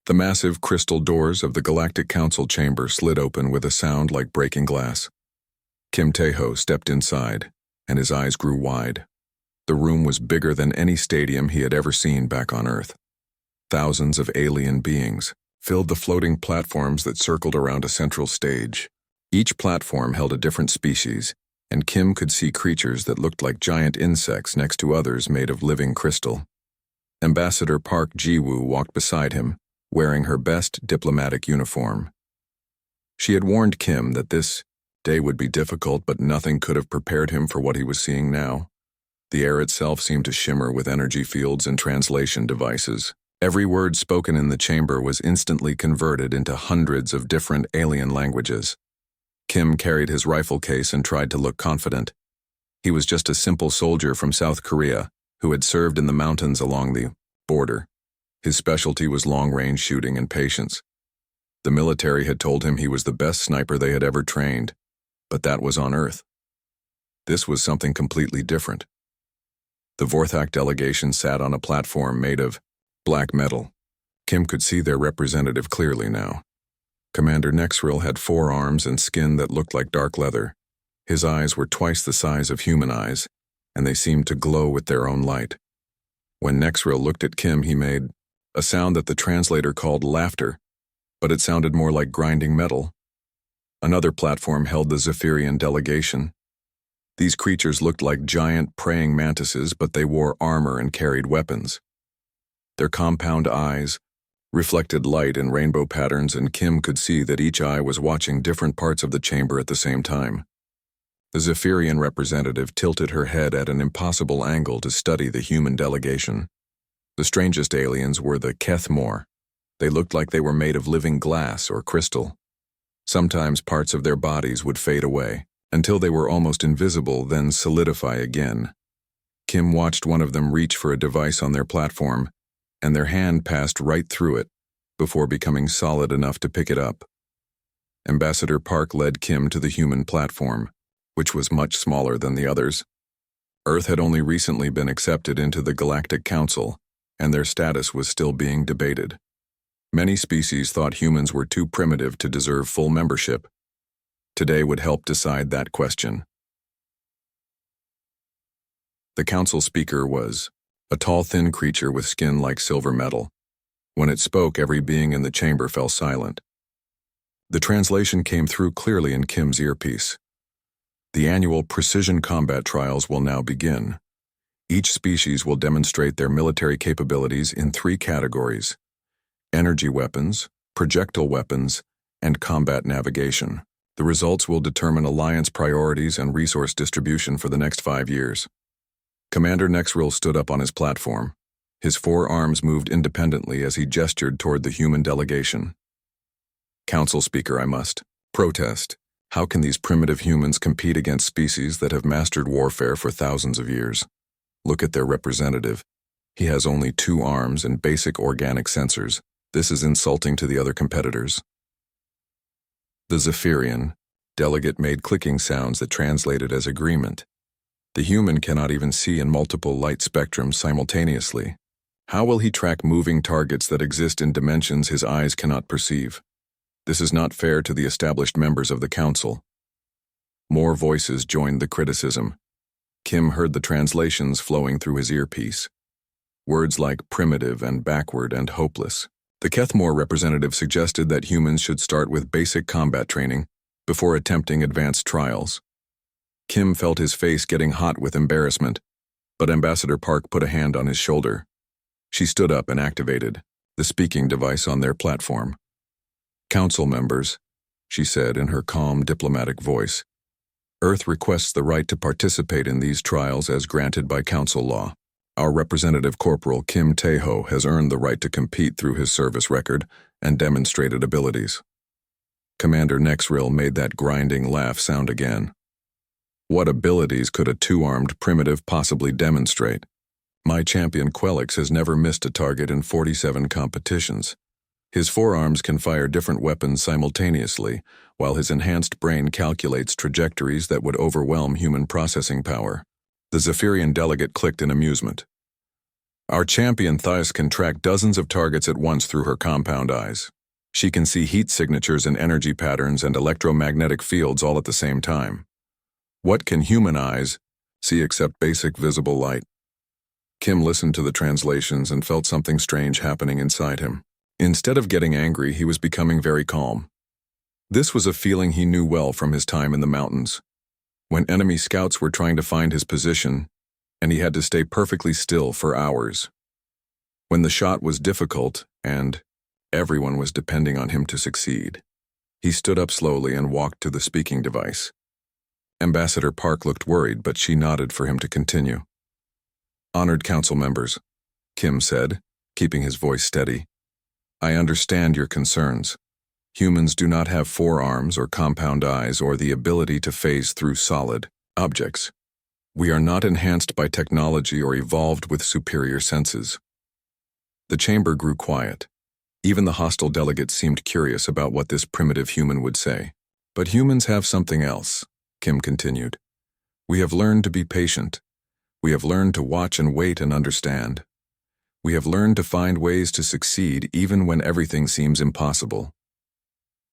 The massive crystal doors of the Galactic Council chamber slid open with a sound like breaking glass. Kim Tae-ho stepped inside, and his eyes grew wide. The room was bigger than any stadium he had ever seen back on Earth. Thousands of alien beings filled the floating platforms that circled around a central stage. Each platform held a different species, and Kim could see creatures that looked like giant insects next to others made of living crystal. Ambassador Park Ji-woo walked beside him, wearing her best diplomatic uniform. She had warned Kim that this day would be difficult, but nothing could have prepared him for what he was seeing now. The air itself seemed to shimmer with energy fields and translation devices. Every word spoken in the chamber was instantly converted into hundreds of different alien languages. Kim carried his rifle case and tried to look confident. He was just a simple soldier from South Korea who had served in the mountains along the border. His specialty was long-range shooting and patience. The military had told him he was the best sniper they had ever trained, but that was on Earth. This was something completely different. The Vorthak delegation sat on a platform made of black metal. Kim could see their representative clearly now. Commander Nexril had 4 arms and skin that looked like dark leather. His eyes were twice the size of human eyes, and they seemed to glow with their own light. When Nexril looked at Kim, he made a sound that the translator called laughter, but it sounded more like grinding metal. Another platform held the Zephyrian delegation. These creatures looked like giant praying mantises, but they wore armor and carried weapons. Their compound eyes reflected light in rainbow patterns, and Kim could see that each eye was watching different parts of the chamber at the same time. The Zephyrian representative tilted her head at an impossible angle to study the human delegation. The strangest aliens were the Kethmor. They looked like they were made of living glass or crystal. Sometimes parts of their bodies would fade away, until they were almost invisible, then solidify again. Kim watched one of them reach for a device on their platform, and their hand passed right through it, before becoming solid enough to pick it up. Ambassador Park led Kim to the human platform, which was much smaller than the others. Earth had only recently been accepted into the Galactic Council, and their status was still being debated. Many species thought humans were too primitive to deserve full membership. Today would help decide that question. The council speaker was a tall, thin creature with skin like silver metal. When it spoke, every being in the chamber fell silent. The translation came through clearly in Kim's earpiece. The annual precision combat trials will now begin. Each species will demonstrate their military capabilities in 3 categories: energy weapons, projectile weapons, and combat navigation. The results will determine alliance priorities and resource distribution for the next 5 years. Commander Nexril stood up on his platform. His 4 arms moved independently as he gestured toward the human delegation. Council Speaker, I must protest. How can these primitive humans compete against species that have mastered warfare for thousands of years? Look at their representative. He has only 2 arms and basic organic sensors. This is insulting to the other competitors. The Zephyrian delegate made clicking sounds that translated as agreement. The human cannot even see in multiple light spectrums simultaneously. How will he track moving targets that exist in dimensions his eyes cannot perceive? This is not fair to the established members of the council. More voices joined the criticism. Kim heard the translations flowing through his earpiece. Words like primitive and backward and hopeless. The Kethmor representative suggested that humans should start with basic combat training before attempting advanced trials. Kim felt his face getting hot with embarrassment, but Ambassador Park put a hand on his shoulder. She stood up and activated the speaking device on their platform. Council members, she said in her calm, diplomatic voice, Earth requests the right to participate in these trials as granted by council law. Our representative Corporal Kim Tae-ho has earned the right to compete through his service record and demonstrated abilities. Commander Nexril made that grinding laugh sound again. What abilities could a 2-armed primitive possibly demonstrate? My champion Quelix has never missed a target in 47 competitions. His 4 arms can fire different weapons simultaneously, while his enhanced brain calculates trajectories that would overwhelm human processing power. The Zephyrian delegate clicked in amusement. Our champion Thais can track dozens of targets at once through her compound eyes. She can see heat signatures and energy patterns and electromagnetic fields all at the same time. What can human eyes see except basic visible light? Kim listened to the translations and felt something strange happening inside him. Instead of getting angry, he was becoming very calm. This was a feeling he knew well from his time in the mountains, when enemy scouts were trying to find his position, and he had to stay perfectly still for hours. When the shot was difficult, and everyone was depending on him to succeed, he stood up slowly and walked to the speaking device. Ambassador Park looked worried, but she nodded for him to continue. "Honored council members," Kim said, keeping his voice steady, "I understand your concerns. Humans do not have forearms or compound eyes or the ability to phase through solid objects. We are not enhanced by technology or evolved with superior senses." The chamber grew quiet. Even the hostile delegates seemed curious about what this primitive human would say. "But humans have something else," Kim continued. "We have learned to be patient. We have learned to watch and wait and understand. We have learned to find ways to succeed even when everything seems impossible."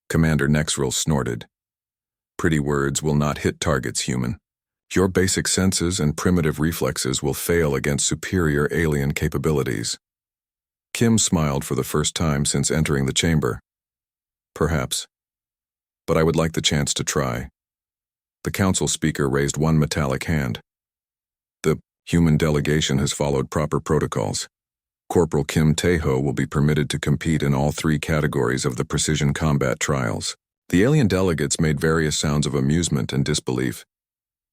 Commander Nexrel snorted. "Pretty words will not hit targets, human. Your basic senses and primitive reflexes will fail against superior alien capabilities." Kim smiled for the first time since entering the chamber. "Perhaps. But I would like the chance to try." The council speaker raised one metallic hand. "The human delegation has followed proper protocols. Corporal Kim Tae-ho will be permitted to compete in all 3 categories of the precision combat trials." The alien delegates made various sounds of amusement and disbelief.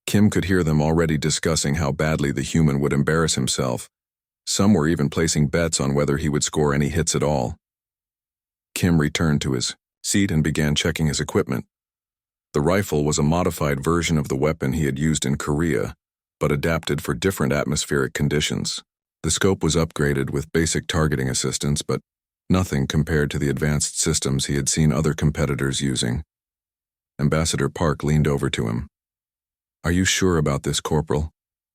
Kim could hear them already discussing how badly the human would embarrass himself. Some were even placing bets on whether he would score any hits at all. Kim returned to his seat and began checking his equipment. The rifle was a modified version of the weapon he had used in Korea, but adapted for different atmospheric conditions. The scope was upgraded with basic targeting assistance, but nothing compared to the advanced systems he had seen other competitors using. Ambassador Park leaned over to him. "Are you sure about this, Corporal?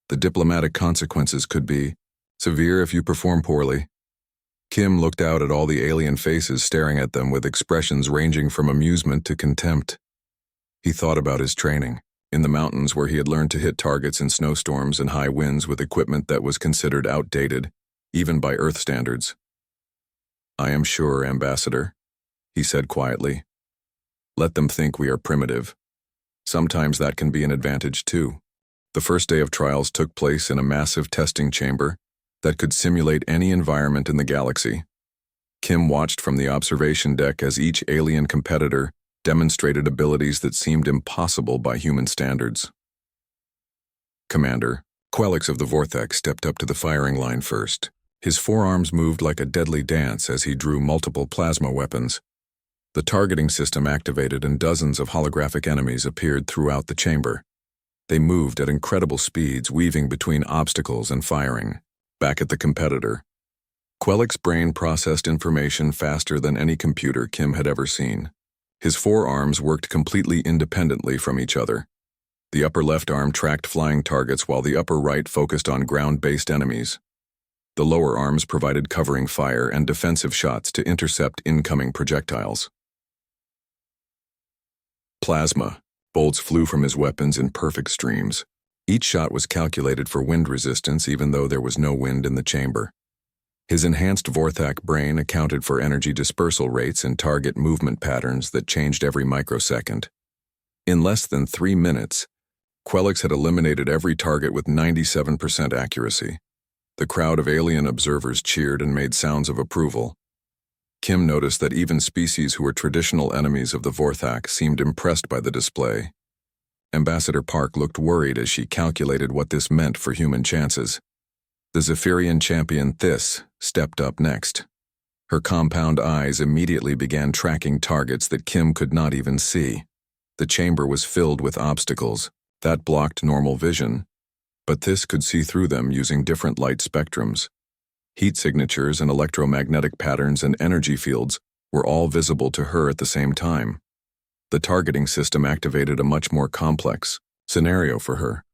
The diplomatic consequences could be severe if you perform poorly." Kim looked out at all the alien faces staring at them with expressions ranging from amusement to contempt. He thought about his training in the mountains, where he had learned to hit targets in snowstorms and high winds with equipment that was considered outdated, even by Earth standards. "I am sure, Ambassador," he said quietly. "Let them think we are primitive. Sometimes that can be an advantage too." The first day of trials took place in a massive testing chamber that could simulate any environment in the galaxy. Kim watched from the observation deck as each alien competitor demonstrated abilities that seemed impossible by human standards. Commander Quelix of the Vortex stepped up to the firing line first. His forearms moved like a deadly dance as he drew multiple plasma weapons. The targeting system activated and dozens of holographic enemies appeared throughout the chamber. They moved at incredible speeds, weaving between obstacles and firing. Back at the competitor, Quelix's brain processed information faster than any computer Kim had ever seen. His forearms worked completely independently from each other. The upper left arm tracked flying targets while the upper right focused on ground-based enemies. The lower arms provided covering fire and defensive shots to intercept incoming projectiles. Plasma bolts flew from his weapons in perfect streams. Each shot was calculated for wind resistance, even though there was no wind in the chamber. His enhanced Vorthak brain accounted for energy dispersal rates and target movement patterns that changed every microsecond. In less than 3 minutes, Quelix had eliminated every target with 97% accuracy. The crowd of alien observers cheered and made sounds of approval. Kim noticed that even species who were traditional enemies of the Vorthak seemed impressed by the display. Ambassador Park looked worried as she calculated what this meant for human chances. The Zephyrian champion Thys stepped up next. Her compound eyes immediately began tracking targets that Kim could not even see. The chamber was filled with obstacles that blocked normal vision, but Thys could see through them using different light spectrums. Heat signatures and electromagnetic patterns and energy fields were all visible to her at the same time. The targeting system activated a much more complex scenario for her.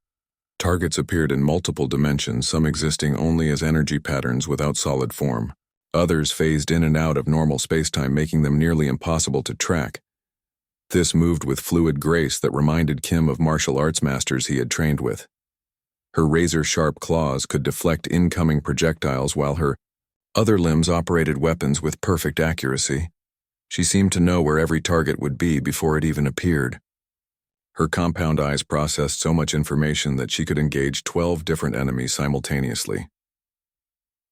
Targets appeared in multiple dimensions, some existing only as energy patterns without solid form. Others phased in and out of normal spacetime, making them nearly impossible to track. This moved with fluid grace that reminded Kim of martial arts masters he had trained with. Her razor-sharp claws could deflect incoming projectiles while her other limbs operated weapons with perfect accuracy. She seemed to know where every target would be before it even appeared. Her compound eyes processed so much information that she could engage 12 different enemies simultaneously.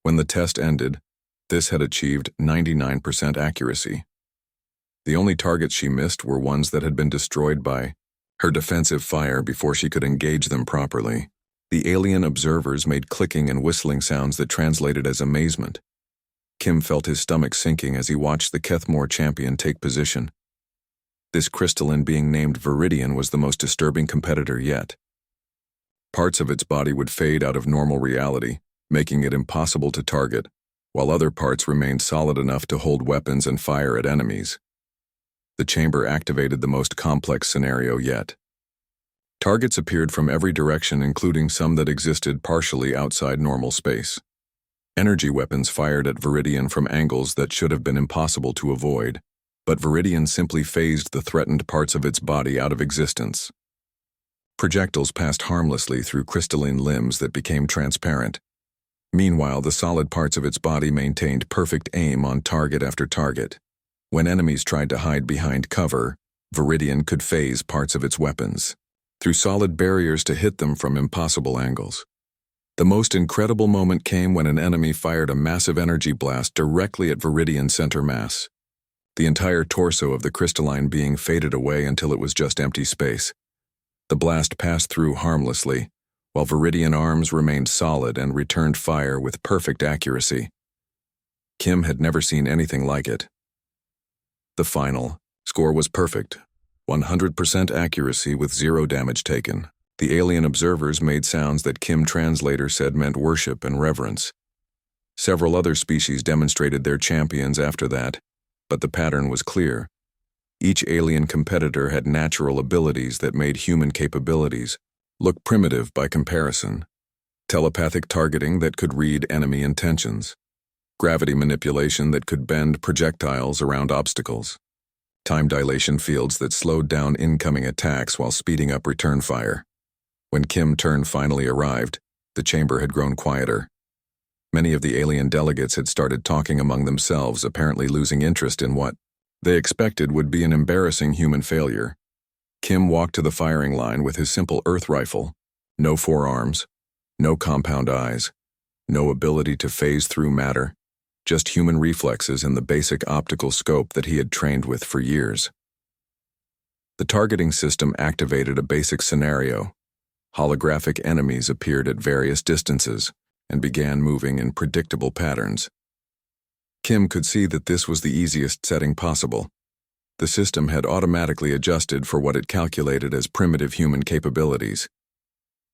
When the test ended, this had achieved 99% accuracy. The only targets she missed were ones that had been destroyed by her defensive fire before she could engage them properly. The alien observers made clicking and whistling sounds that translated as amazement. Kim felt his stomach sinking as he watched the Kethmore champion take position. This crystalline being named Viridian was the most disturbing competitor yet. Parts of its body would fade out of normal reality, making it impossible to target, while other parts remained solid enough to hold weapons and fire at enemies. The chamber activated the most complex scenario yet. Targets appeared from every direction, including some that existed partially outside normal space. Energy weapons fired at Viridian from angles that should have been impossible to avoid, but Viridian simply phased the threatened parts of its body out of existence. Projectiles passed harmlessly through crystalline limbs that became transparent. Meanwhile, the solid parts of its body maintained perfect aim on target after target. When enemies tried to hide behind cover, Viridian could phase parts of its weapons through solid barriers to hit them from impossible angles. The most incredible moment came when an enemy fired a massive energy blast directly at Viridian's center mass. The entire torso of the crystalline being faded away until it was just empty space. The blast passed through harmlessly, while Viridian arms remained solid and returned fire with perfect accuracy. Kim had never seen anything like it. The final score was perfect, 100% accuracy with 0 damage taken. The alien observers made sounds that Kim translator said meant worship and reverence. Several other species demonstrated their champions after that, but the pattern was clear. Each alien competitor had natural abilities that made human capabilities look primitive by comparison. Telepathic targeting that could read enemy intentions. Gravity manipulation that could bend projectiles around obstacles. Time dilation fields that slowed down incoming attacks while speeding up return fire. When Kim's turn finally arrived, the chamber had grown quieter. Many of the alien delegates had started talking among themselves, apparently losing interest in what they expected would be an embarrassing human failure. Kim walked to the firing line with his simple earth rifle. No forearms, no compound eyes, no ability to phase through matter, just human reflexes and the basic optical scope that he had trained with for years. The targeting system activated a basic scenario. Holographic enemies appeared at various distances and began moving in predictable patterns. Kim could see that this was the easiest setting possible. The system had automatically adjusted for what it calculated as primitive human capabilities.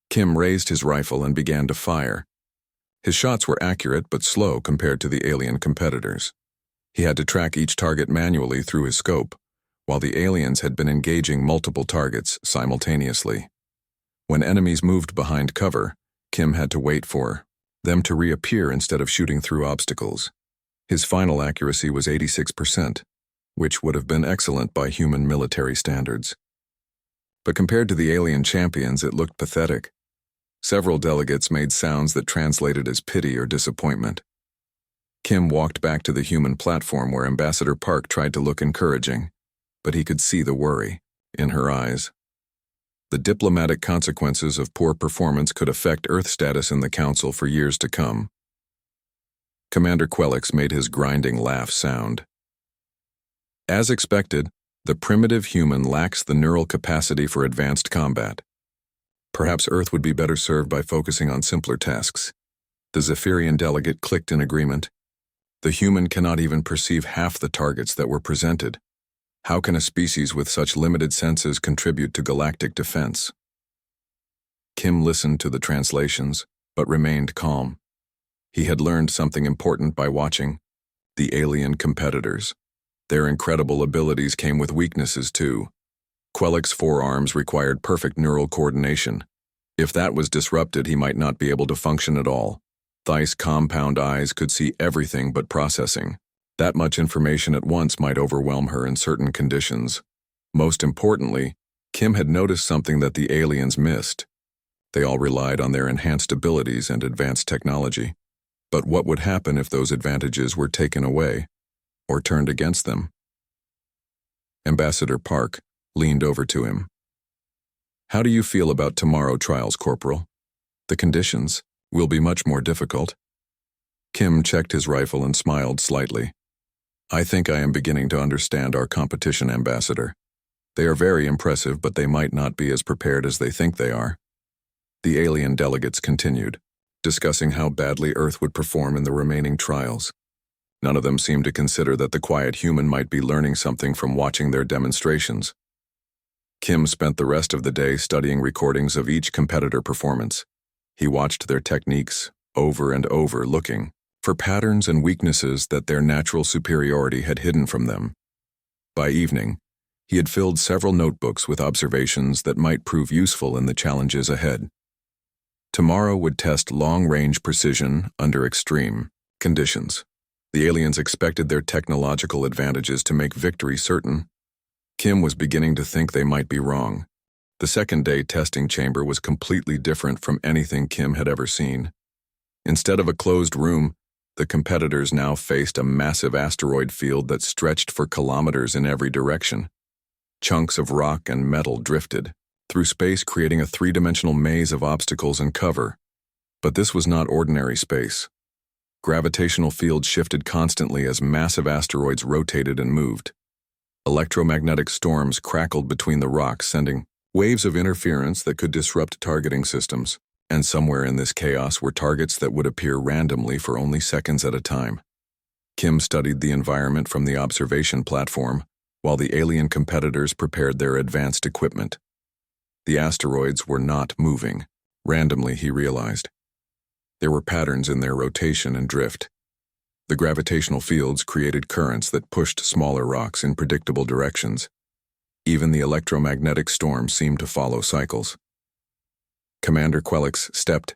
Kim raised his rifle and began to fire. His shots were accurate but slow compared to the alien competitors. He had to track each target manually through his scope, while the aliens had been engaging multiple targets simultaneously. When enemies moved behind cover, Kim had to wait for them to reappear instead of shooting through obstacles. His final accuracy was 86%, which would have been excellent by human military standards. But compared to the alien champions, it looked pathetic. Several delegates made sounds that translated as pity or disappointment. Kim walked back to the human platform where Ambassador Park tried to look encouraging, but he could see the worry in her eyes. The diplomatic consequences of poor performance could affect Earth status in the Council for years to come. Commander Quelix made his grinding laugh sound. As expected, the primitive human lacks the neural capacity for advanced combat. Perhaps Earth would be better served by focusing on simpler tasks. The Zephyrian delegate clicked in agreement. The human cannot even perceive half the targets that were presented. How can a species with such limited senses contribute to galactic defense? Kim listened to the translations, but remained calm. He had learned something important by watching the alien competitors. Their incredible abilities came with weaknesses too. Quelix's forearms required perfect neural coordination. If that was disrupted, he might not be able to function at all. Theiss' compound eyes could see everything but processing. That much information at once might overwhelm her in certain conditions. Most importantly, Kim had noticed something that the aliens missed. They all relied on their enhanced abilities and advanced technology. But what would happen if those advantages were taken away or turned against them? Ambassador Park leaned over to him. "How do you feel about tomorrow trials, Corporal? The conditions will be much more difficult." Kim checked his rifle and smiled slightly. "I think I am beginning to understand our competition, Ambassador. They are very impressive, but they might not be as prepared as they think they are." The alien delegates continued, discussing how badly Earth would perform in the remaining trials. None of them seemed to consider that the quiet human might be learning something from watching their demonstrations. Kim spent the rest of the day studying recordings of each competitor performance. He watched their techniques over and over, looking for patterns and weaknesses that their natural superiority had hidden from them. By evening, he had filled several notebooks with observations that might prove useful in the challenges ahead. Tomorrow would test long-range precision under extreme conditions. The aliens expected their technological advantages to make victory certain. Kim was beginning to think they might be wrong. The second-day testing chamber was completely different from anything Kim had ever seen. Instead of a closed room, the competitors now faced a massive asteroid field that stretched for kilometers in every direction. Chunks of rock and metal drifted through space, creating a three-dimensional maze of obstacles and cover. But this was not ordinary space. Gravitational fields shifted constantly as massive asteroids rotated and moved. Electromagnetic storms crackled between the rocks, sending waves of interference that could disrupt targeting systems. And somewhere in this chaos were targets that would appear randomly for only seconds at a time. Kim studied the environment from the observation platform, while the alien competitors prepared their advanced equipment. The asteroids were not moving. Randomly, he realized. There were patterns in their rotation and drift. The gravitational fields created currents that pushed smaller rocks in predictable directions. Even the electromagnetic storms seemed to follow cycles. Commander Quelix stepped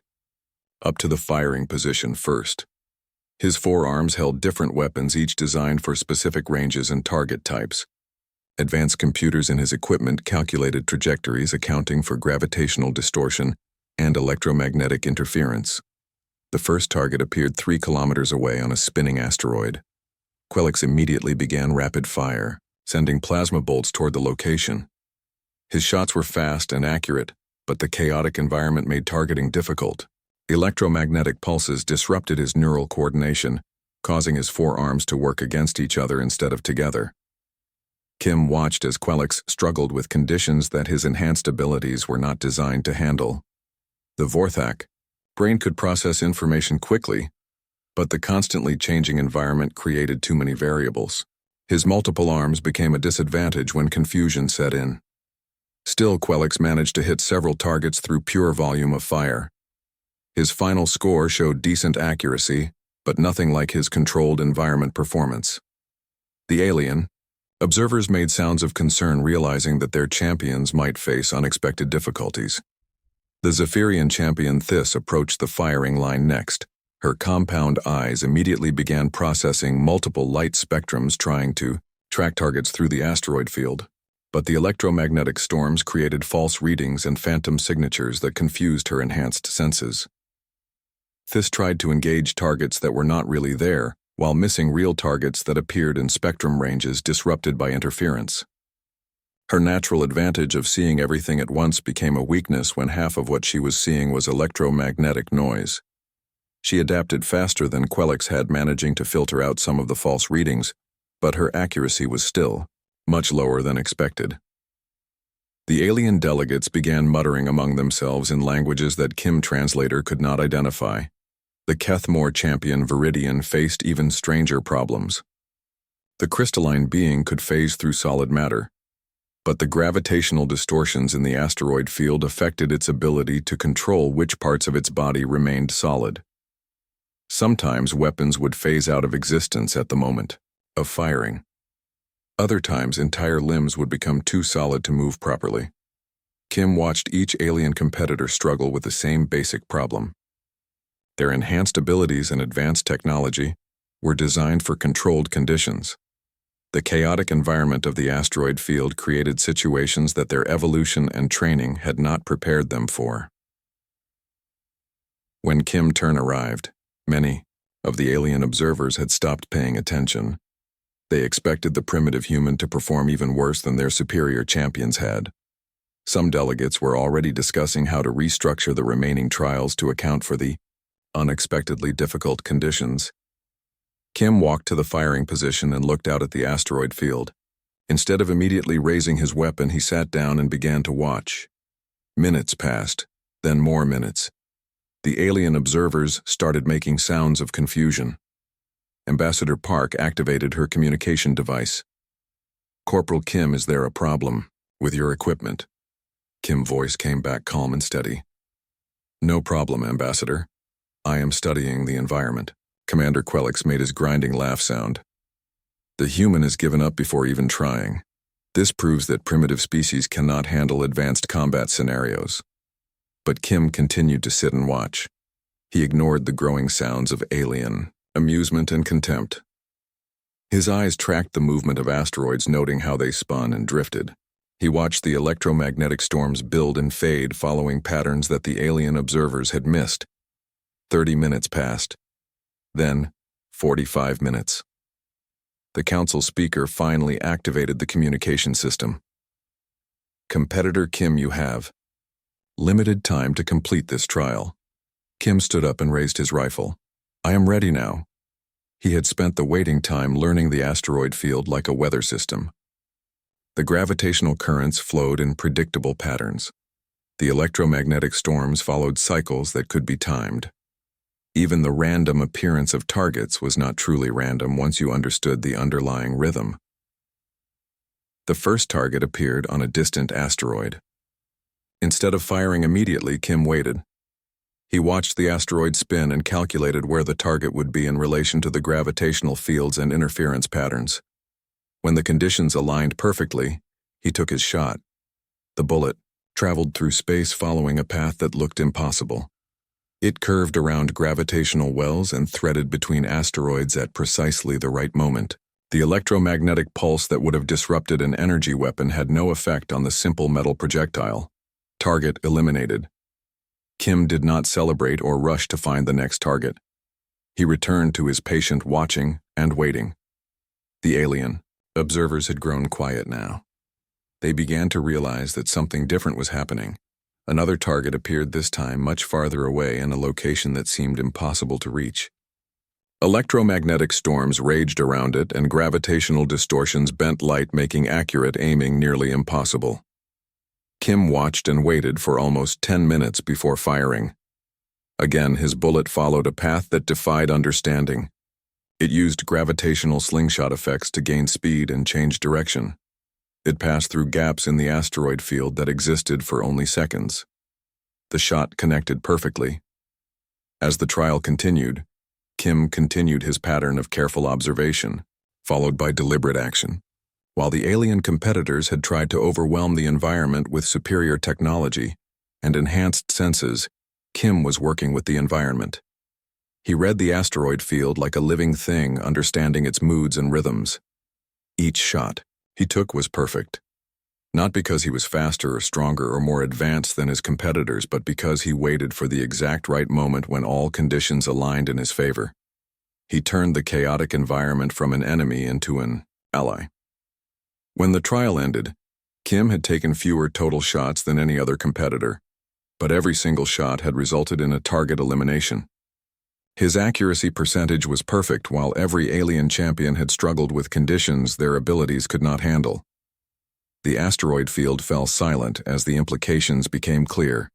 up to the firing position first. His forearms held different weapons, each designed for specific ranges and target types. Advanced computers in his equipment calculated trajectories, accounting for gravitational distortion and electromagnetic interference. The first target appeared 3 kilometers away on a spinning asteroid. Quelix immediately began rapid fire, sending plasma bolts toward the location. His shots were fast and accurate, but the chaotic environment made targeting difficult. Electromagnetic pulses disrupted his neural coordination, causing his forearms to work against each other instead of together. Kim watched as Quelix struggled with conditions that his enhanced abilities were not designed to handle. The Vorthak brain could process information quickly, but the constantly changing environment created too many variables. His multiple arms became a disadvantage when confusion set in. Still, Quelix managed to hit several targets through pure volume of fire. His final score showed decent accuracy, but nothing like his controlled environment performance. The alien observers made sounds of concern, realizing that their champions might face unexpected difficulties. The Zephyrian champion Thys approached the firing line next. Her compound eyes immediately began processing multiple light spectrums, trying to track targets through the asteroid field. But the electromagnetic storms created false readings and phantom signatures that confused her enhanced senses. Thys tried to engage targets that were not really there, while missing real targets that appeared in spectrum ranges disrupted by interference. Her natural advantage of seeing everything at once became a weakness when half of what she was seeing was electromagnetic noise. She adapted faster than Quelix had, managing to filter out some of the false readings, but her accuracy was still much lower than expected. The alien delegates began muttering among themselves in languages that Kim Translator could not identify. The Kethmore champion Viridian faced even stranger problems. The crystalline being could phase through solid matter, but the gravitational distortions in the asteroid field affected its ability to control which parts of its body remained solid. Sometimes weapons would phase out of existence at the moment of firing. Other times entire limbs would become too solid to move properly. Kim watched each alien competitor struggle with the same basic problem. Their enhanced abilities and advanced technology were designed for controlled conditions. The chaotic environment of the asteroid field created situations that their evolution and training had not prepared them for. When Kim's turn arrived, many of the alien observers had stopped paying attention. They expected the primitive human to perform even worse than their superior champions had. Some delegates were already discussing how to restructure the remaining trials to account for the unexpectedly difficult conditions. Kim walked to the firing position and looked out at the asteroid field. Instead of immediately raising his weapon, he sat down and began to watch. Minutes passed, then more minutes. The alien observers started making sounds of confusion. Ambassador Park activated her communication device. "Corporal Kim, is there a problem with your equipment?" Kim's voice came back calm and steady. "No problem, Ambassador. I am studying the environment." Commander Quelix made his grinding laugh sound. "The human has given up before even trying. This proves that primitive species cannot handle advanced combat scenarios." But Kim continued to sit and watch. He ignored the growing sounds of alien amusement and contempt. His eyes tracked the movement of asteroids, noting how they spun and drifted. He watched the electromagnetic storms build and fade, following patterns that the alien observers had missed. 30 minutes passed. Then, 45 minutes. The council speaker finally activated the communication system. "Competitor Kim, you have limited time to complete this trial." Kim stood up and raised his rifle. "I am ready now." He had spent the waiting time learning the asteroid field like a weather system. The gravitational currents flowed in predictable patterns. The electromagnetic storms followed cycles that could be timed. Even the random appearance of targets was not truly random once you understood the underlying rhythm. The first target appeared on a distant asteroid. Instead of firing immediately, Kim waited. He watched the asteroid spin and calculated where the target would be in relation to the gravitational fields and interference patterns. When the conditions aligned perfectly, he took his shot. The bullet traveled through space following a path that looked impossible. It curved around gravitational wells and threaded between asteroids at precisely the right moment. The electromagnetic pulse that would have disrupted an energy weapon had no effect on the simple metal projectile. Target eliminated. Kim did not celebrate or rush to find the next target. He returned to his patient watching and waiting. The alien observers had grown quiet now. They began to realize that something different was happening. Another target appeared, this time much farther away in a location that seemed impossible to reach. Electromagnetic storms raged around it, and gravitational distortions bent light, making accurate aiming nearly impossible. Kim watched and waited for almost 10 minutes before firing. Again, his bullet followed a path that defied understanding. It used gravitational slingshot effects to gain speed and change direction. It passed through gaps in the asteroid field that existed for only seconds. The shot connected perfectly. As the trial continued, Kim continued his pattern of careful observation, followed by deliberate action. While the alien competitors had tried to overwhelm the environment with superior technology and enhanced senses, Kim was working with the environment. He read the asteroid field like a living thing, understanding its moods and rhythms. Each shot he took was perfect. Not because he was faster or stronger or more advanced than his competitors, but because he waited for the exact right moment when all conditions aligned in his favor. He turned the chaotic environment from an enemy into an ally. When the trial ended, Kim had taken fewer total shots than any other competitor, but every single shot had resulted in a target elimination. His accuracy percentage was perfect, while every alien champion had struggled with conditions their abilities could not handle. The asteroid field fell silent as the implications became clear.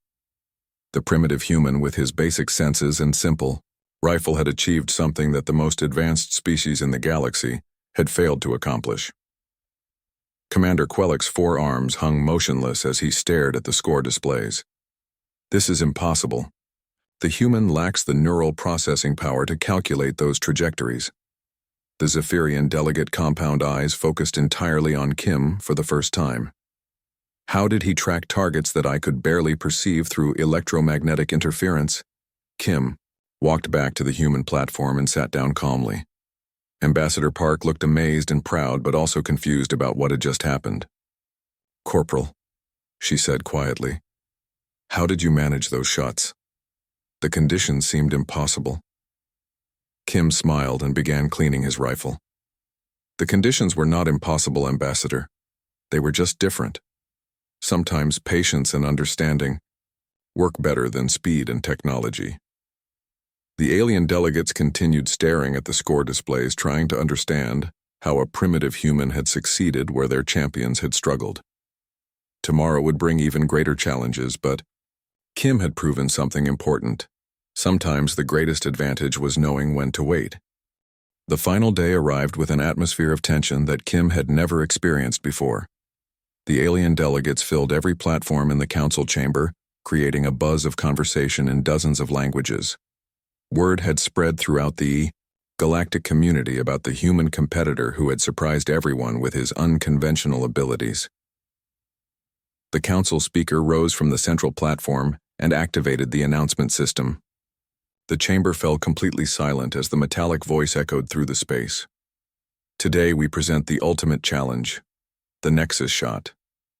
The primitive human, with his basic senses and simple rifle, had achieved something that the most advanced species in the galaxy had failed to accomplish. Commander Quelix's forearms hung motionless as he stared at the score displays. "This is impossible. The human lacks the neural processing power to calculate those trajectories." The Zephyrian delegate compound eyes focused entirely on Kim for the first time. How did he track targets that I could barely perceive through electromagnetic interference? Kim walked back to the human platform and sat down calmly. Ambassador Park looked amazed and proud, but also confused about what had just happened. "Corporal," she said quietly, "how did you manage those shots? The conditions seemed impossible." Kim smiled and began cleaning his rifle. "The conditions were not impossible, Ambassador. They were just different. Sometimes patience and understanding work better than speed and technology." The alien delegates continued staring at the score displays, trying to understand how a primitive human had succeeded where their champions had struggled. Tomorrow would bring even greater challenges, but Kim had proven something important. Sometimes the greatest advantage was knowing when to wait. The final day arrived with an atmosphere of tension that Kim had never experienced before. The alien delegates filled every platform in the council chamber, creating a buzz of conversation in dozens of languages. Word had spread throughout the Galactic community about the human competitor who had surprised everyone with his unconventional abilities. The council speaker rose from the central platform and activated the announcement system. The chamber fell completely silent as the metallic voice echoed through the space. "Today we present the ultimate challenge, the Nexus shot.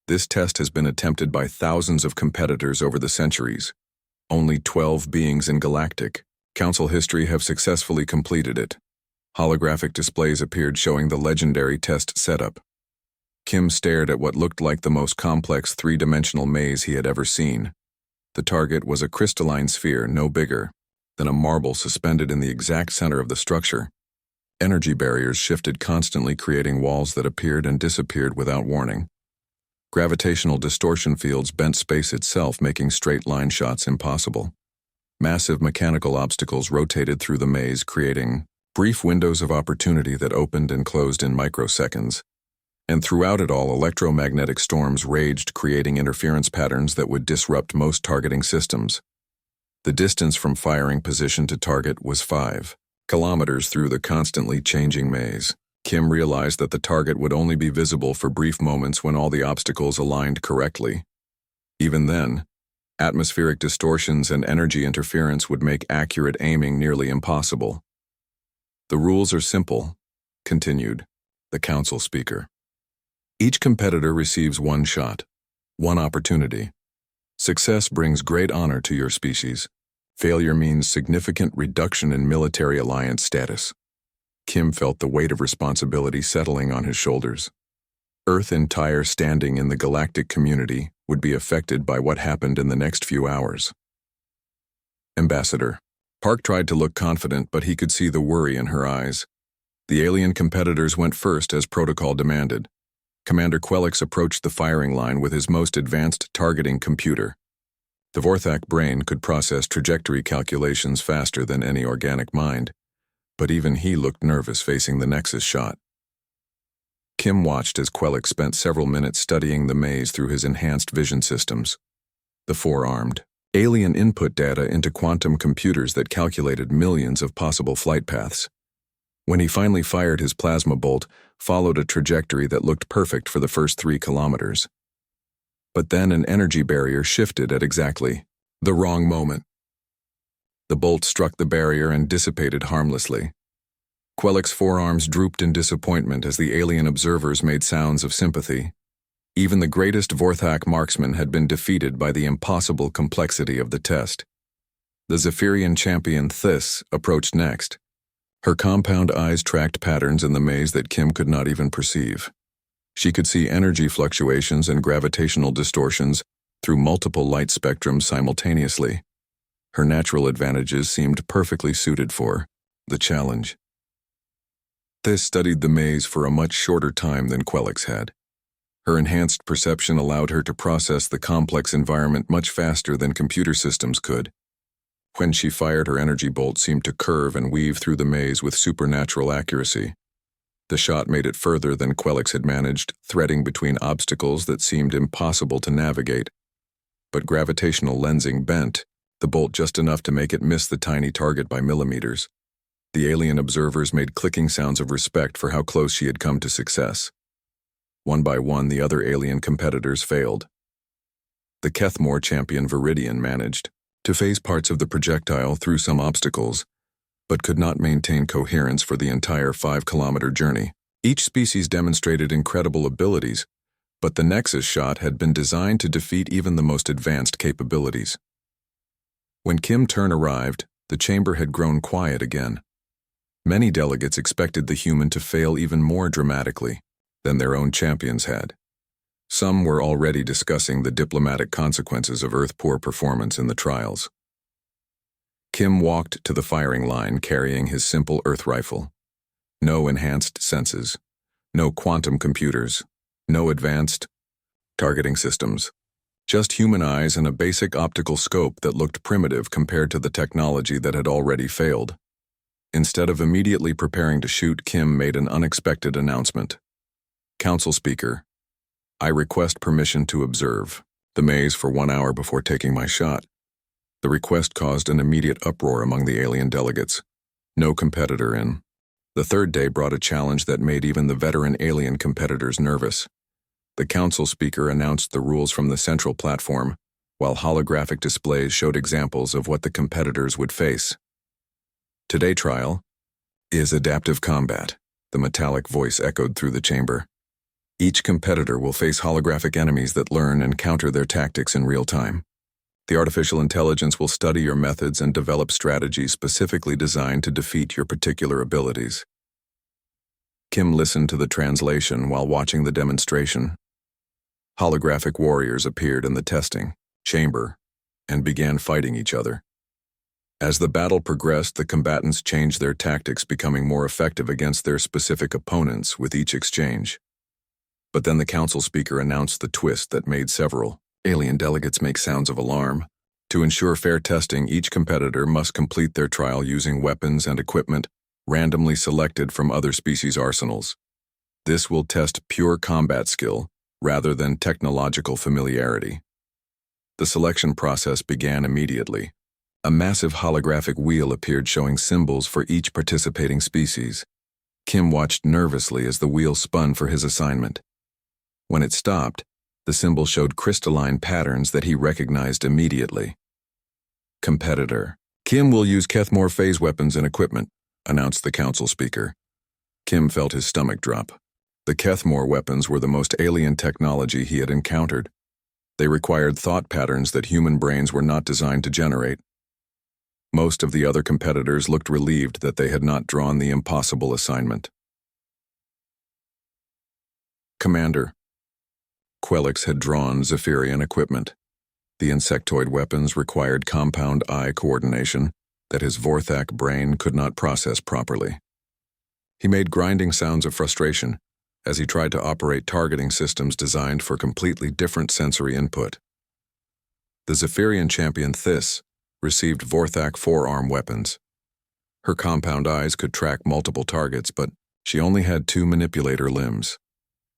This test has been attempted by thousands of competitors over the centuries. Only 12 beings in Galactic Council history have successfully completed it." Holographic displays appeared showing the legendary test setup. Kim stared at what looked like the most complex three-dimensional maze he had ever seen. The target was a crystalline sphere no bigger than a marble suspended in the exact center of the structure. Energy barriers shifted constantly, creating walls that appeared and disappeared without warning. Gravitational distortion fields bent space itself, making straight-line shots impossible. Massive mechanical obstacles rotated through the maze, creating brief windows of opportunity that opened and closed in microseconds. And throughout it all, electromagnetic storms raged, creating interference patterns that would disrupt most targeting systems. The distance from firing position to target was 5 kilometers through the constantly changing maze. Kim realized that the target would only be visible for brief moments when all the obstacles aligned correctly. Even then, atmospheric distortions and energy interference would make accurate aiming nearly impossible. "The rules are simple," continued the council speaker. "Each competitor receives one shot, one opportunity. Success brings great honor to your species. Failure means significant reduction in military alliance status." Kim felt the weight of responsibility settling on his shoulders. Earth's entire standing in the galactic community would be affected by what happened in the next few hours. "Ambassador." Park tried to look confident, but he could see the worry in her eyes. The alien competitors went first as protocol demanded. Commander Quelix approached the firing line with his most advanced targeting computer. The Vorthak brain could process trajectory calculations faster than any organic mind, but even he looked nervous facing the Nexus shot. Kim watched as Quelix spent several minutes studying the maze through his enhanced vision systems. The four-armed alien input data into quantum computers that calculated millions of possible flight paths. When he finally fired, his plasma bolt followed a trajectory that looked perfect for the first 3 kilometers. But then an energy barrier shifted at exactly the wrong moment. The bolt struck the barrier and dissipated harmlessly. Quelix's forearms drooped in disappointment as the alien observers made sounds of sympathy. Even the greatest Vorthak marksman had been defeated by the impossible complexity of the test. The Zephyrian champion Thys approached next. Her compound eyes tracked patterns in the maze that Kim could not even perceive. She could see energy fluctuations and gravitational distortions through multiple light spectrums simultaneously. Her natural advantages seemed perfectly suited for the challenge. Thys studied the maze for a much shorter time than Quelix had. Her enhanced perception allowed her to process the complex environment much faster than computer systems could. When she fired, her energy bolt seemed to curve and weave through the maze with supernatural accuracy. The shot made it further than Quelix had managed, threading between obstacles that seemed impossible to navigate. But gravitational lensing bent the bolt just enough to make it miss the tiny target by millimeters. The alien observers made clicking sounds of respect for how close she had come to success. One by one, the other alien competitors failed. The Kethmore champion Viridian managed to phase parts of the projectile through some obstacles, but could not maintain coherence for the entire 5-kilometer journey. Each species demonstrated incredible abilities, but the Nexus shot had been designed to defeat even the most advanced capabilities. When Kim Turn arrived, the chamber had grown quiet again. Many delegates expected the human to fail even more dramatically than their own champions had. Some were already discussing the diplomatic consequences of Earth's poor performance in the trials. Kim walked to the firing line carrying his simple Earth rifle. No enhanced senses, no quantum computers, no advanced targeting systems. Just human eyes and a basic optical scope that looked primitive compared to the technology that had already failed. Instead of immediately preparing to shoot, Kim made an unexpected announcement. Council Speaker, I request permission to observe the maze for 1 hour before taking my shot. The request caused an immediate uproar among the alien delegates. No competitor in. The third day brought a challenge that made even the veteran alien competitors nervous. The council speaker announced the rules from the central platform, while holographic displays showed examples of what the competitors would face. Today trial is adaptive combat, the metallic voice echoed through the chamber. Each competitor will face holographic enemies that learn and counter their tactics in real time. The artificial intelligence will study your methods and develop strategies specifically designed to defeat your particular abilities. Kim listened to the translation while watching the demonstration. Holographic warriors appeared in the testing chamber and began fighting each other. As the battle progressed, the combatants changed their tactics, becoming more effective against their specific opponents with each exchange. But then the council speaker announced the twist that made several alien delegates make sounds of alarm. To ensure fair testing, each competitor must complete their trial using weapons and equipment randomly selected from other species' arsenals. This will test pure combat skill rather than technological familiarity. The selection process began immediately. A massive holographic wheel appeared showing symbols for each participating species. Kim watched nervously as the wheel spun for his assignment. When it stopped, the symbol showed crystalline patterns that he recognized immediately. Competitor. Kim will use Kethmore phase weapons and equipment, announced the council speaker. Kim felt his stomach drop. The Kethmore weapons were the most alien technology he had encountered. They required thought patterns that human brains were not designed to generate. Most of the other competitors looked relieved that they had not drawn the impossible assignment. Commander. Quelix had drawn Zephyrian equipment. The insectoid weapons required compound eye coordination that his Vorthak brain could not process properly. He made grinding sounds of frustration as he tried to operate targeting systems designed for completely different sensory input. The Zephyrian champion Thys received Vorthak forearm weapons. Her compound eyes could track multiple targets, but she only had 2 manipulator limbs.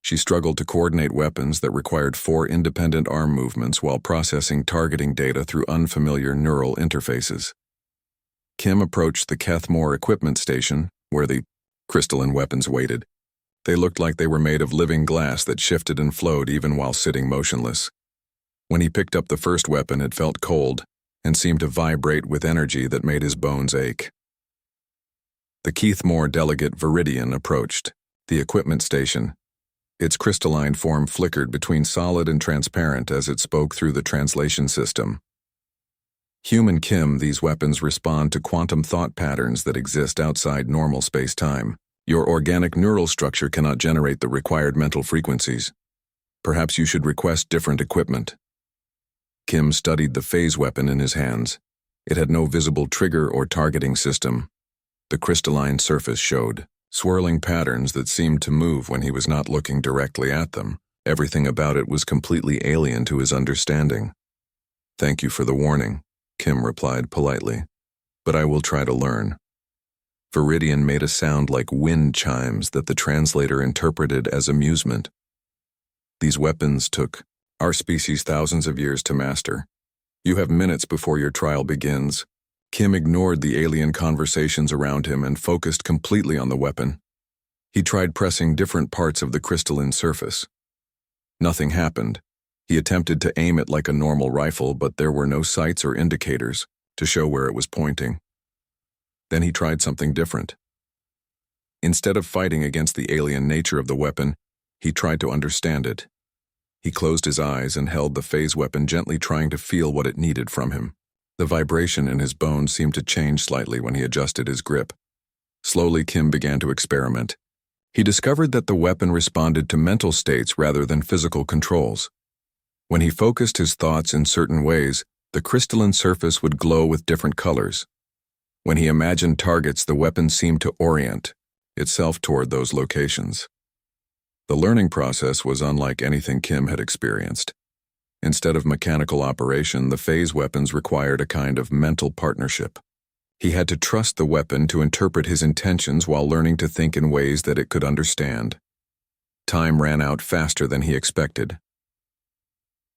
She struggled to coordinate weapons that required 4 independent arm movements while processing targeting data through unfamiliar neural interfaces. Kim approached the Kethmore equipment station, where the crystalline weapons waited. They looked like they were made of living glass that shifted and flowed even while sitting motionless. When he picked up the first weapon, it felt cold and seemed to vibrate with energy that made his bones ache. The Kethmore delegate Viridian approached the equipment station. Its crystalline form flickered between solid and transparent as it spoke through the translation system. Human Kim, these weapons respond to quantum thought patterns that exist outside normal space-time. Your organic neural structure cannot generate the required mental frequencies. Perhaps you should request different equipment. Kim studied the phase weapon in his hands. It had no visible trigger or targeting system. The crystalline surface showed swirling patterns that seemed to move when he was not looking directly at them. Everything about it was completely alien to his understanding. Thank you for the warning, Kim replied politely, but I will try to learn. Viridian made a sound like wind chimes that the translator interpreted as amusement. These weapons took our species thousands of years to master. You have minutes before your trial begins. Kim ignored the alien conversations around him and focused completely on the weapon. He tried pressing different parts of the crystalline surface. Nothing happened. He attempted to aim it like a normal rifle, but there were no sights or indicators to show where it was pointing. Then he tried something different. Instead of fighting against the alien nature of the weapon, he tried to understand it. He closed his eyes and held the phase weapon gently, trying to feel what it needed from him. The vibration in his bones seemed to change slightly when he adjusted his grip. Slowly, Kim began to experiment. He discovered that the weapon responded to mental states rather than physical controls. When he focused his thoughts in certain ways, the crystalline surface would glow with different colors. When he imagined targets, the weapon seemed to orient itself toward those locations. The learning process was unlike anything Kim had experienced. Instead of mechanical operation, the phase weapons required a kind of mental partnership. He had to trust the weapon to interpret his intentions while learning to think in ways that it could understand. Time ran out faster than he expected.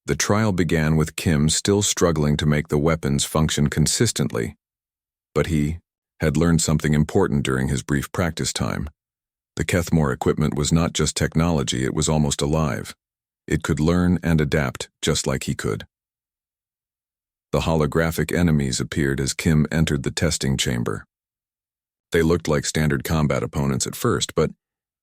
The trial began with Kim still struggling to make the weapons function consistently. But he had learned something important during his brief practice time. The Kethmore equipment was not just technology, it was almost alive. It could learn and adapt just like he could. The holographic enemies appeared as Kim entered the testing chamber. They looked like standard combat opponents at first, but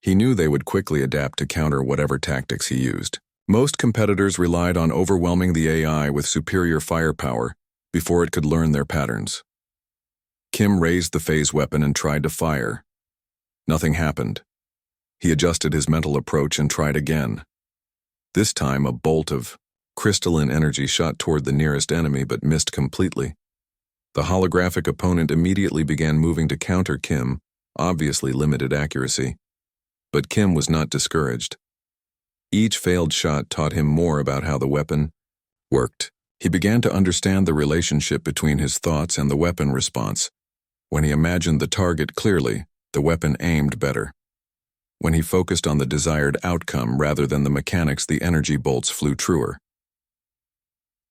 he knew they would quickly adapt to counter whatever tactics he used. Most competitors relied on overwhelming the AI with superior firepower before it could learn their patterns. Kim raised the phase weapon and tried to fire. Nothing happened. He adjusted his mental approach and tried again. This time, a bolt of crystalline energy shot toward the nearest enemy but missed completely. The holographic opponent immediately began moving to counter Kim, obviously limited accuracy. But Kim was not discouraged. Each failed shot taught him more about how the weapon worked. He began to understand the relationship between his thoughts and the weapon response. When he imagined the target clearly, the weapon aimed better. When he focused on the desired outcome rather than the mechanics, the energy bolts flew truer.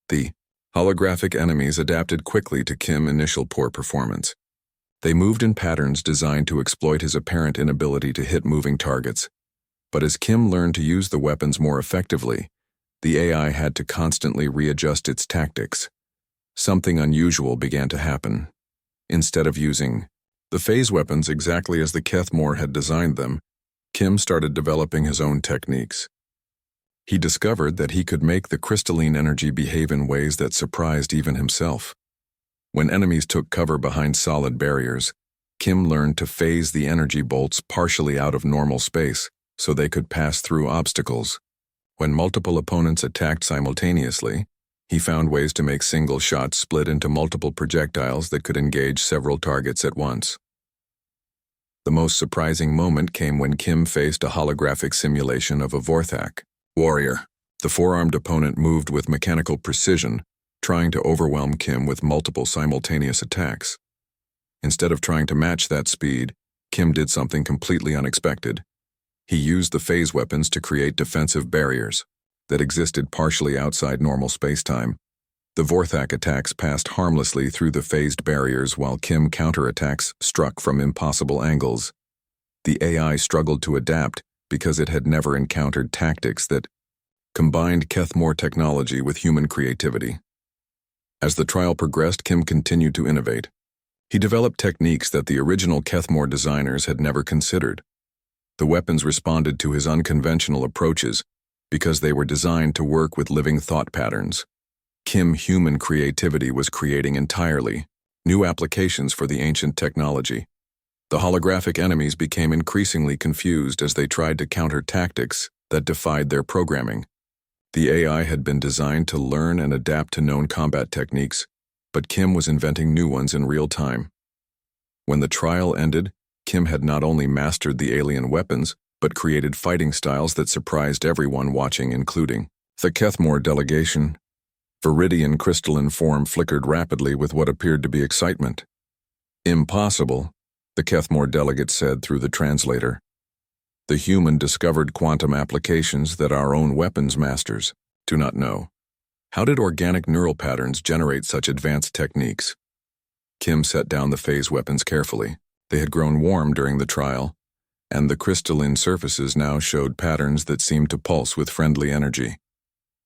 The holographic enemies adapted quickly to Kim's initial poor performance. They moved in patterns designed to exploit his apparent inability to hit moving targets. But as Kim learned to use the weapons more effectively, the AI had to constantly readjust its tactics. Something unusual began to happen. Instead of using the phase weapons exactly as the Kethmore had designed them, Kim started developing his own techniques. He discovered that he could make the crystalline energy behave in ways that surprised even himself. When enemies took cover behind solid barriers, Kim learned to phase the energy bolts partially out of normal space so they could pass through obstacles. When multiple opponents attacked simultaneously, he found ways to make single shots split into multiple projectiles that could engage several targets at once. The most surprising moment came when Kim faced a holographic simulation of a Vorthak warrior. The four-armed opponent moved with mechanical precision, trying to overwhelm Kim with multiple simultaneous attacks. Instead of trying to match that speed, Kim did something completely unexpected. He used the phase weapons to create defensive barriers that existed partially outside normal spacetime. The Vorthak attacks passed harmlessly through the phased barriers while Kim counterattacks struck from impossible angles. The AI struggled to adapt because it had never encountered tactics that combined Kethmore technology with human creativity. As the trial progressed, Kim continued to innovate. He developed techniques that the original Kethmore designers had never considered. The weapons responded to his unconventional approaches because they were designed to work with living thought patterns. Kim's human creativity was creating entirely new applications for the ancient technology. The holographic enemies became increasingly confused as they tried to counter tactics that defied their programming. The AI had been designed to learn and adapt to known combat techniques, but Kim was inventing new ones in real time. When the trial ended, Kim had not only mastered the alien weapons, but created fighting styles that surprised everyone watching, including the Kethmore delegation. Viridian crystalline form flickered rapidly with what appeared to be excitement. "Impossible," the Kethmore delegate said through the translator. "The human discovered quantum applications that our own weapons masters do not know. How did organic neural patterns generate such advanced techniques?" Kim set down the phase weapons carefully. They had grown warm during the trial, and the crystalline surfaces now showed patterns that seemed to pulse with friendly energy.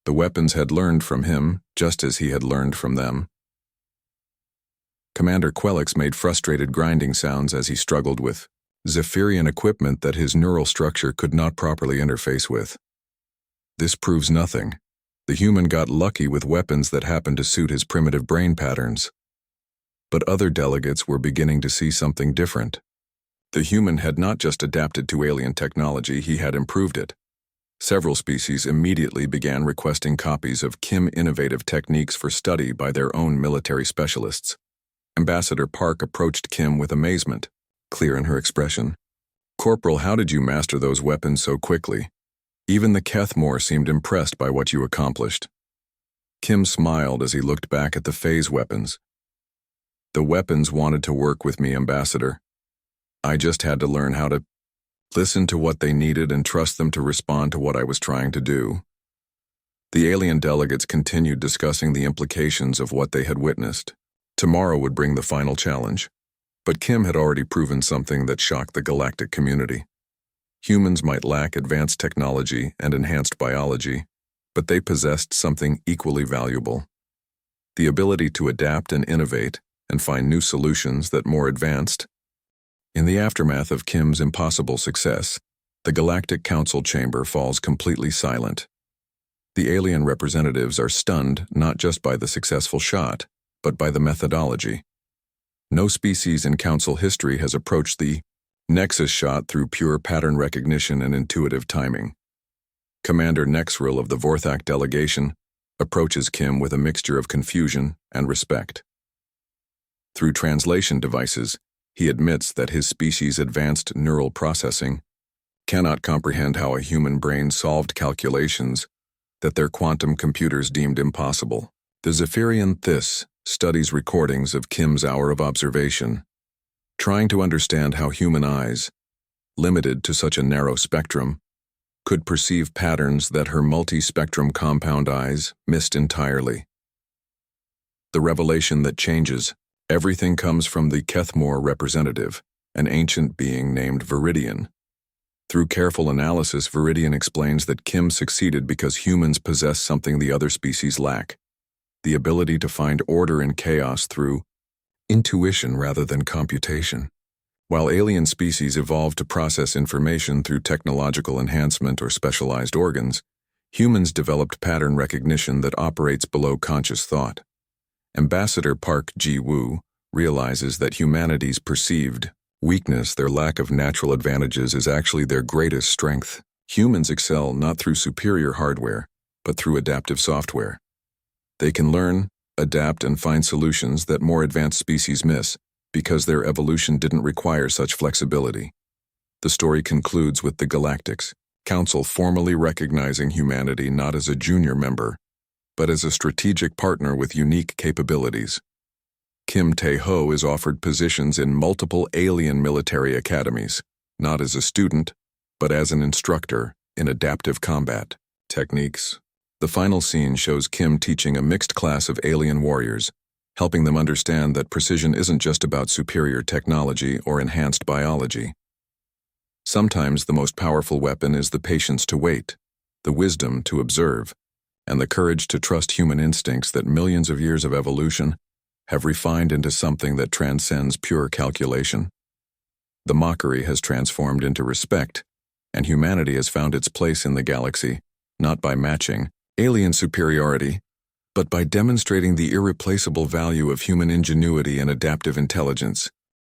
The weapons had learned from him, just as he had learned from them. Commander Quelix made frustrated grinding sounds as he struggled with Zephyrian equipment that his neural structure could not properly interface with. This proves nothing. The human got lucky with weapons that happened to suit his primitive brain patterns. But other delegates were beginning to see something different. The human had not just adapted to alien technology, he had improved it. Several species immediately began requesting copies of Kim innovative techniques for study by their own military specialists. Ambassador Park approached Kim with amazement, clear in her expression. "Corporal, how did you master those weapons so quickly? Even the Kethmore seemed impressed by what you accomplished." Kim smiled as he looked back at the phase weapons. "The weapons wanted to work with me, Ambassador. I just had to learn how to listen to what they needed and trust them to respond to what I was trying to do." The alien delegates continued discussing the implications of what they had witnessed. Tomorrow would bring the final challenge. But Kim had already proven something that shocked the galactic community. Humans might lack advanced technology and enhanced biology, but they possessed something equally valuable: the ability to adapt and innovate and find new solutions that more advanced. In the aftermath of Kim's impossible success, the Galactic Council chamber falls completely silent. The alien representatives are stunned not just by the successful shot, but by the methodology. No species in Council history has approached the Nexus shot through pure pattern recognition and intuitive timing. Commander Nexril of the Vorthak delegation approaches Kim with a mixture of confusion and respect. Through translation devices, he admits that his species' advanced neural processing cannot comprehend how a human brain solved calculations that their quantum computers deemed impossible. The Zephyrian Thys studies recordings of Kim's hour of observation, trying to understand how human eyes, limited to such a narrow spectrum, could perceive patterns that her multi-spectrum compound eyes missed entirely. The revelation that changes everything comes from the Kethmore representative, an ancient being named Viridian. Through careful analysis, Viridian explains that Kim succeeded because humans possess something the other species lack: the ability to find order in chaos through intuition rather than computation. While alien species evolved to process information through technological enhancement or specialized organs, humans developed pattern recognition that operates below conscious thought. Ambassador Park Ji-woo realizes that humanity's perceived weakness, their lack of natural advantages, is actually their greatest strength. Humans excel not through superior hardware, but through adaptive software. They can learn, adapt, and find solutions that more advanced species miss because their evolution didn't require such flexibility. The story concludes with the Galactic's Council formally recognizing humanity not as a junior member, but as a strategic partner with unique capabilities. Kim Tae-ho is offered positions in multiple alien military academies, not as a student, but as an instructor in adaptive combat techniques. The final scene shows Kim teaching a mixed class of alien warriors, helping them understand that precision isn't just about superior technology or enhanced biology. Sometimes the most powerful weapon is the patience to wait, the wisdom to observe, and the courage to trust human instincts that millions of years of evolution have refined into something that transcends pure calculation. The mockery has transformed into respect, and humanity has found its place in the galaxy, not by matching alien superiority, but by demonstrating the irreplaceable value of human ingenuity and adaptive intelligence.